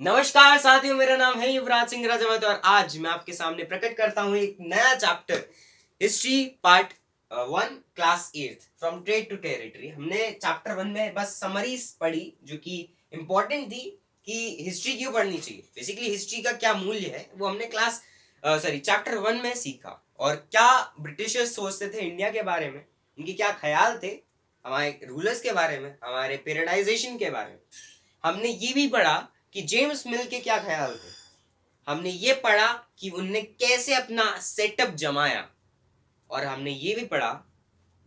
नमस्कार साथियों, मेरा नाम है युवराज सिंह राजावत और आज मैं आपके सामने प्रकट करता हूँ एक नया chapter history part 1 class 8 from trade to territory. हमने चैप्टर 1 में बस समरीज पढ़ी जो कि इम्पोर्टेंट थी कि हिस्ट्री क्यों पढ़नी चाहिए, बेसिकली हिस्ट्री का क्या मूल्य है वो हमने चैप्टर 1 में सीखा। और क्या ब्रिटिशर्स सोचते थे इंडिया के बारे में, उनके क्या ख्याल थे हमारे रूलर्स के बारे में, हमारे पेरिडाइजेशन के बारे में। हमने ये भी पढ़ा कि जेम्स मिल के क्या ख्याल थे। हमने ये पढ़ा कि उनने कैसे अपना सेटअप जमाया। और हमने ये भी पढ़ा,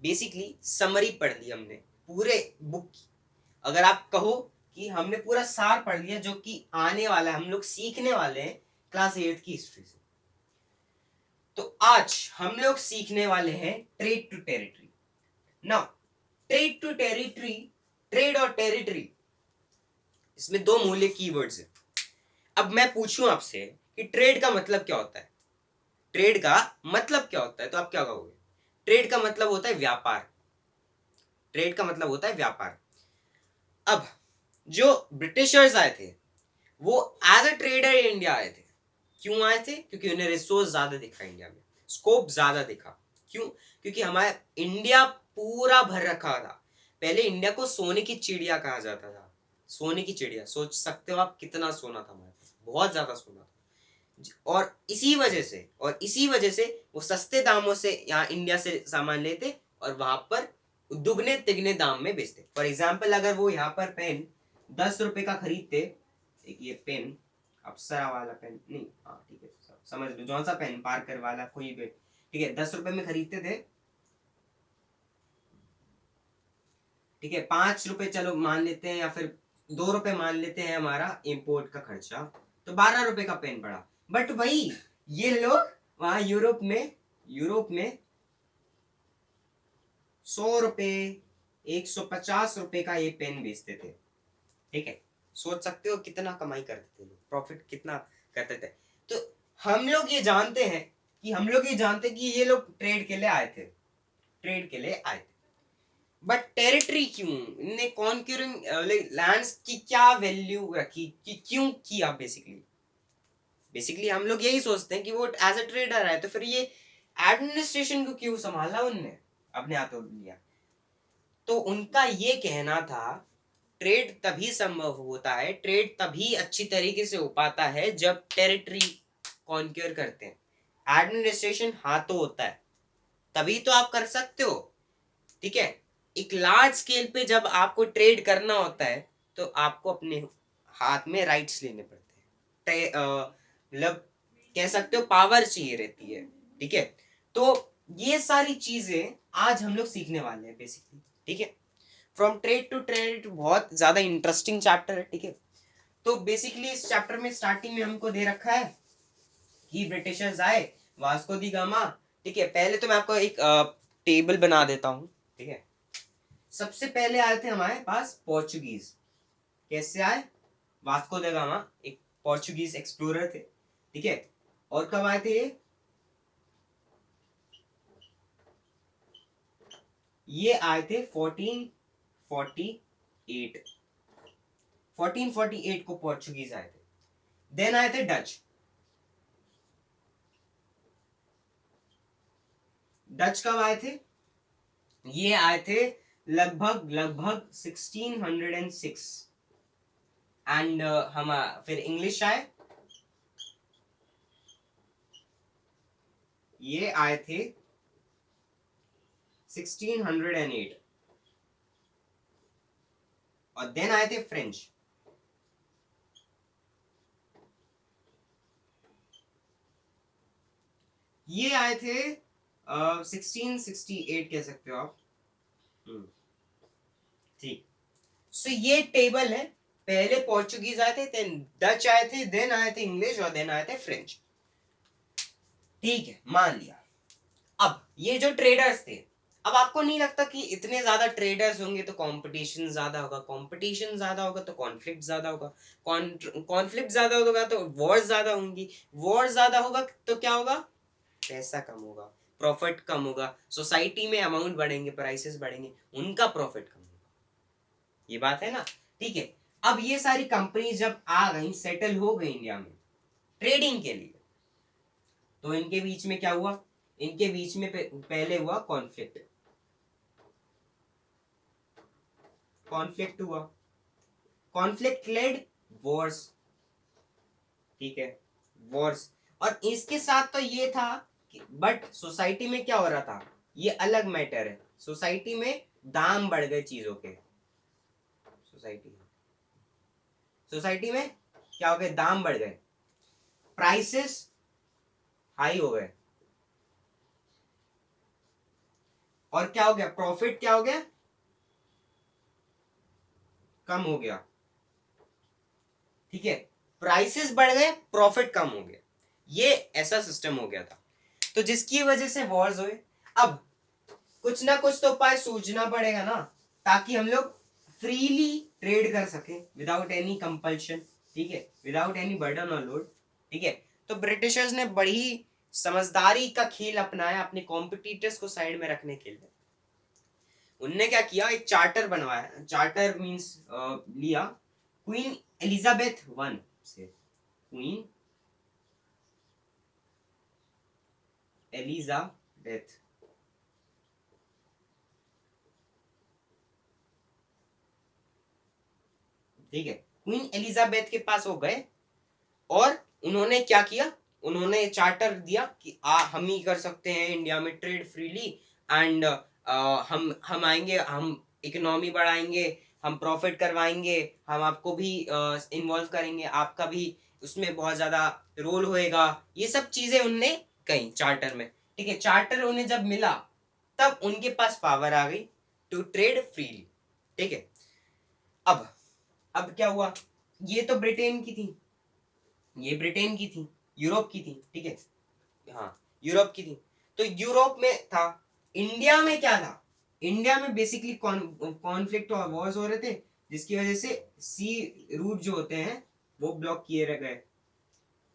बेसिकली समरी पढ़ ली हमने पूरे बुक की। अगर आप कहो कि हमने पूरा सार पढ़ लिया जो कि आने वाला है, हम लोग सीखने वाले हैं क्लास 8 की हिस्ट्री से। तो आज हम लोग सीखने वाले हैं trade to territory. Now trade to territory, trade और टेरिटरी, इसमें दो मूल्य कीवर्ड्स हैं। अब मैं पूछूं आपसे कि ट्रेड का मतलब क्या होता है, ट्रेड का मतलब क्या होता है, तो आप क्या कहोगे? ट्रेड का मतलब होता है व्यापार। ट्रेड का मतलब होता है व्यापार। अब जो ब्रिटिशर्स आए थे वो एज अ ट्रेडर इंडिया आए थे। क्यों आए थे? क्योंकि उन्हें रिसोर्स ज्यादा दिखा, इंडिया में स्कोप ज्यादा दिखा। क्यों? क्योंकि हमारा इंडिया पूरा भर रखा था। पहले इंडिया को सोने की चिड़िया कहा जाता था। सोने की चिड़िया, सोच सकते हो आप कितना सोना था हमारे पास, बहुत ज्यादा सोना था। और इसी वजह से वो सस्ते दामों से यहाँ इंडिया से सामान लेते और वहां पर दुगने तिगने दाम में बेचते। फॉर एग्जाम्पल, अगर वो यहाँ पर पेन 10 रुपए का खरीदते, एक ये पेन अप्सरा वाला पेन नहीं, हाँ ठीक है, समझ लो कौन सा पेन, पार्कर वाला कोई भी, ठीक है, 10 रुपए में खरीदते थे। ठीक है, 5 रुपए चलो मान लेते हैं, या फिर 2 रुपए मान लेते हैं हमारा इम्पोर्ट का खर्चा, तो 12 रुपए का पेन पड़ा। बट वही ये लोग वहां यूरोप में 100 रुपए, 150 रुपए का ये पेन बेचते थे। ठीक है, सोच सकते हो कितना कमाई करते थे लोग, प्रॉफिट कितना करते थे। तो हम लोग ये जानते कि ये लोग ट्रेड के लिए आए थे, ट्रेड के लिए आए थे। बट टेरिटरी क्यों, इनने कॉन्क्यूरिंग लैंड्स की क्या वैल्यू रखी, कि क्यों किया? बेसिकली हम लोग यही सोचते हैं कि वो एज अ ट्रेडर है, तो फिर ये एडमिनिस्ट्रेशन को क्यों संभाला उनने, अपने हाथों में लिया। तो उनका ये कहना था, ट्रेड तभी संभव होता है, ट्रेड तभी अच्छी तरीके से हो पाता है जब टेरिटरी कॉन्क्योर करते हैं, एडमिनिस्ट्रेशन हाथों होता है, तभी तो आप कर सकते हो। ठीक है, एक लार्ज स्केल पे जब आपको ट्रेड करना होता है तो आपको अपने हाथ में राइट्स लेने पड़ते हैं, मतलब कह सकते हो पावर चाहिए रहती है। ठीक है, तो ये सारी चीजें आज हम लोग सीखने वाले हैं बेसिकली। ठीक है, फ्रॉम ट्रेड टू ट्रेड बहुत ज्यादा इंटरेस्टिंग चैप्टर है। ठीक है, तो बेसिकली इस चैप्टर में स्टार्टिंग में हमको दे रखा है कि ब्रिटिशर्स आए, वास्को दी गामा। ठीक है, पहले तो मैं आपको एक टेबल बना देता हूँ। ठीक है, सबसे पहले आए थे हमारे पास पोर्चुगीज। कैसे आए? वास्को द गामा एक पोर्चुगीज एक्सप्लोरर थे। ठीक है, और कब आए थे ये आए थे 1448। 1448 को पोर्चुगीज आए थे। देन आए थे डच। डच कब आए थे? ये आए थे लगभग लगभग 1606। एंड हम फिर इंग्लिश आए, ये आए थे 1608। और देन आए थे फ्रेंच। ये आए थे 1668 कह सकते हो आप। ठीक, सो ये टेबल है। पहले पोर्चुगीज आए थे, देन डच आए थे, देन आए थे इंग्लिश, और देन आए थे फ्रेंच। ठीक है, मान लिया। अब ये जो ट्रेडर्स थे, अब आपको नहीं लगता कि इतने ज्यादा ट्रेडर्स होंगे तो कंपटीशन ज्यादा होगा, कंपटीशन ज्यादा होगा तो कॉन्फ्लिक्ट ज्यादा होगा, कॉन्फ्लिक्ट ज्यादा होगा तो वॉर ज्यादा होंगी, वॉर ज्यादा होगा तो क्या होगा? पैसा कम होगा, प्रॉफिट कम होगा, सोसाइटी में अमाउंट बढ़ेंगे, प्राइसेस बढ़ेंगे, उनका प्रॉफिट कम होगा। ये बात है ना? ठीक है, अब ये सारी कंपनी जब आ गई, सेटल हो गई इंडिया में ट्रेडिंग के लिए, तो इनके बीच में क्या हुआ, इनके बीच में पहले हुआ कॉन्फ्लिक्ट, कॉन्फ्लिक्ट हुआ, कॉन्फ्लिक्ट लेड वॉर्स, ठीक है, वॉर्स। और इसके साथ तो ये था बट सोसाइटी में क्या हो रहा था, ये अलग मैटर है, सोसाइटी में दाम बढ़ गए चीजों के, सोसाइटी में क्या हो गए, दाम बढ़ गए, प्राइसेस हाई हो गए, और क्या हो गया, प्रॉफिट क्या हो गया, कम हो गया, ठीक है, प्राइसेस बढ़ गए, प्रॉफिट कम हो गया, ये ऐसा सिस्टम हो गया था, तो जिसकी वजह से वॉर्स हुए। अब कुछ ना कुछ तो उपाय सूझना पड़ेगा ना, ताकि हम लोग फ्रीली ट्रेड कर सके विदाउट एनी कंपल्शन, ठीक है, विदाउट एनी बर्डन और लोड, ठीक है। तो ब्रिटिशर्स ने बड़ी समझदारी का खेल अपनाया अपने कॉम्पिटिटर्स को साइड में रखने के लिए। उनने क्या किया, एक चार्टर बनवाया, चार्टर मींस लिया क्वीन एलिजाबेथ वन से, क्वीन एलिजाबेथ, ठीक है, क्वीन एलिजाबेथ के पास वो गए और उन्होंने क्या किया, उन्होंने चार्टर दिया कि हम ही कर सकते हैं इंडिया में ट्रेड फ्रीली, एंड हम आएंगे, हम इकोनॉमी बढ़ाएंगे, हम प्रॉफिट करवाएंगे, हम आपको भी इन्वॉल्व करेंगे, आपका भी उसमें बहुत ज्यादा रोल होएगा, ये सब चीजें उनने कही चार्टर में, ठीक है। चार्टर उन्हें जब मिला तब उनके पास पावर आ गई टू ट्रेड फ्रीली, ठीक है। अब अब क्या हुआ, ये तो ब्रिटेन की थी, ये ब्रिटेन की थी, यूरोप की थी, ठीक है, हाँ यूरोप की थी। तो यूरोप में था, इंडिया में क्या था, इंडिया में बेसिकली कॉन्फ्लिक्ट और वॉर्स हो रहे थे, जिसकी वजह से सी रूट जो होते हैं वो ब्लॉक किए रह गए,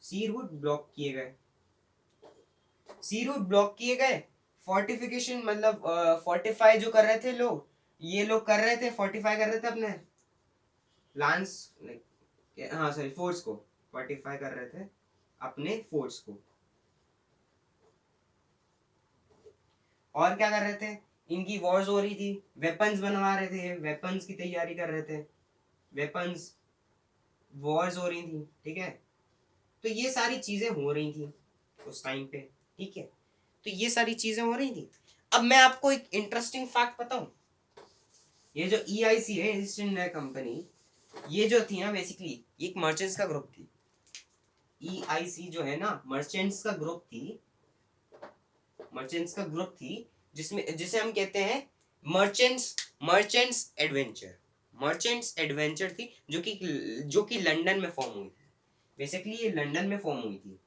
सी रूट ब्लॉक किए गए, सी रूट ब्लॉक किए गए, फोर्टिफिकेशन मतलब फोर्टिफाई जो कर रहे थे लोग, ये लोग कर रहे थे, फोर्टिफाई कर रहे थे अपने लांस, हाँ सॉरी फोर्स को फोर्टिफाई कर रहे थे, अपने फोर्स को, और क्या कर रहे थे, इनकी वॉर्स हो रही थी, वेपन्स बनवा रहे थे, वेपन्स की तैयारी कर रहे थे, वेपन्स, वॉर्स हो रही थी, ठीक है। तो ये सारी चीजें हो रही थी उस टाइम पे, ठीक है, तो ये सारी चीजें हो रही थी। अब मैं आपको एक इंटरेस्टिंग फैक्ट बताऊं, ये जो EIC है, ईस्ट इंडिया कंपनी, ये जो थी ना बेसिकली ये एक मर्चेंट्स का ग्रुप थी, EIC जो है ना मर्चेंट्स का ग्रुप थी, मर्चेंट्स का ग्रुप थी, जिसमें जिसे हम कहते हैं merchants, merchants adventure, merchants adventure थी, जो कि लंदन में फॉर्म हुई थी, बेसिकली ये लंदन में फॉर्म हुई थी,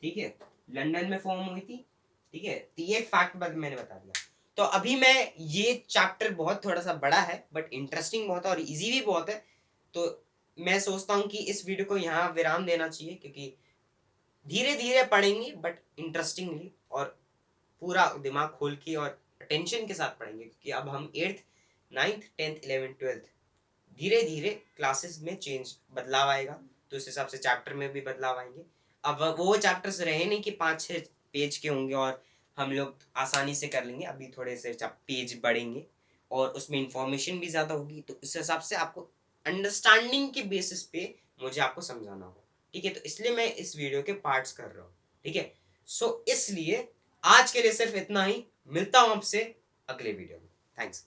ठीक है, लंदन में फॉर्म हुई थी, ठीक है। तो ये फैक्ट मैंने बता दिया। तो अभी मैं, ये चैप्टर बहुत थोड़ा सा बड़ा है बट इंटरेस्टिंग बहुत है और इजी भी बहुत है, तो मैं सोचता हूँ कि इस वीडियो को यहाँ विराम देना चाहिए, क्योंकि धीरे धीरे पढ़ेंगे बट इंटरेस्टिंगली, और पूरा दिमाग खोल के और अटेंशन के साथ पढ़ेंगे, क्योंकि अब हम 8th 9th 10th 11th 12th धीरे धीरे क्लासेस में चेंज, बदलाव आएगा, तो उस हिसाब से चैप्टर में भी बदलाव आएंगे। अब वो चैप्टर्स रहे नहीं कि 5-6 पेज के होंगे और हम लोग आसानी से कर लेंगे, अभी थोड़े से पेज बढ़ेंगे और उसमें इंफॉर्मेशन भी ज़्यादा होगी, तो उस हिसाब से आपको अंडरस्टैंडिंग के बेसिस पे मुझे आपको समझाना होगा, ठीक है। तो इसलिए मैं इस वीडियो के पार्ट्स कर रहा हूँ, ठीक है। सो इसलिए आज के लिए सिर्फ इतना ही, मिलता हूँ आपसे अगले वीडियो में, थैंक्स।